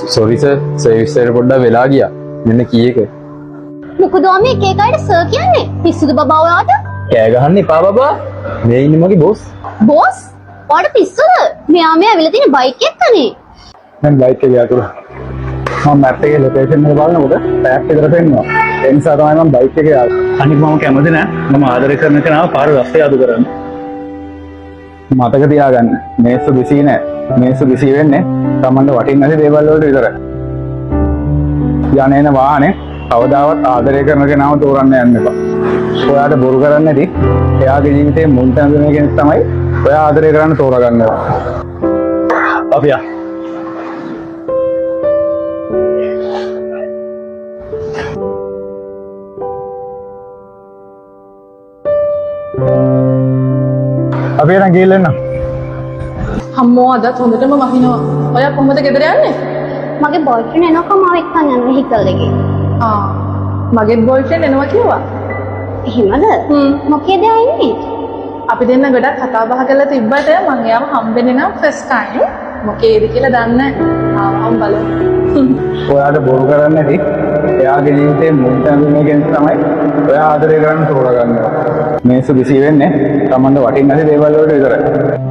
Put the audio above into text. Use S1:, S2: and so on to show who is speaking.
S1: Sorry sir service එකට පොඩ්ඩක් වෙලා ගියා. මෙන්න කී එක.
S2: මොකද මේ එක එකයිට සර් කියන්නේ? පිස්සුද බබා ඔයාට?
S1: කෑ ගහන්න එපා බබා. මේ ඉන්නේ මගේ බොස්.
S2: බොස්? ඔයාට පිස්සුද? මෙයා මේ ඇවිල්ලා තියෙන බයික් එක්කනේ.
S1: මම බයික් එක යතුරු. මම මැප් එකේ ලොකේෂන් එක බලනකොට ටැග් එකට පෙන්නනවා. ඒ නිසා තමයි මම බයික් එකේ ආවේ. අනිත් මම කැමති නෑ. මම ආදරය කරන කෙනාව පාර රස්ತೆ අඩු කරන්න. මතක තියාගන්න. මේසු බිසී නෑ. මේසු බිසී වෙන්නේ Tamanට වටින් නැති දේවල් වලට විතරයි. යන්නේන වාහනේ කවදාවත් ආදරය කරන කෙනාව තෝරන්න යන්න එපා. ඔයාට බොරු කරන්නේ නැති එයාගේ ජීවිතේ මුල් තැන දෙන කෙනෙක් තමයි ඔයා ආදරය කරන්න තෝරගන්න ඕන. අපි යා. අපි එන ගිහින් එන්න.
S3: අම්මෝ අදත් හොඳටම වහිනවා. ඔයා කොහොමද ගෙදර යන්නේ?
S2: මගේ බොයිෆ්‍රෙන්ඩ් එනකම් මාව එක්කන් යන වෙහිකල් එකේ.
S3: මගේත් බොයිෆ්‍රෙන්ඩ් එනවා කිව්වා.
S2: එහෙමද? මොකේද ආන්නේ?
S3: අපි දෙන්න ගොඩක් කතා බහ කරලා තිබ්බට මම එයාව හම්බෙන්නේ නම් ෆස්ට් ටයිම්. මොකේද කියලා දන්නේ නැහැ. ආවම බලමු.
S1: ඔයාට බොරු කරන්නේ නැති එයාගේ ජීවිතේ මුල් තැන දෙන කෙනෙක් තමයි ඔයා ආදරය කරන්න තෝරගන්න ඕන. මේසු බිසී වෙන්නේ Tamanට වටින් නැති දේවල් වලට විතරයි.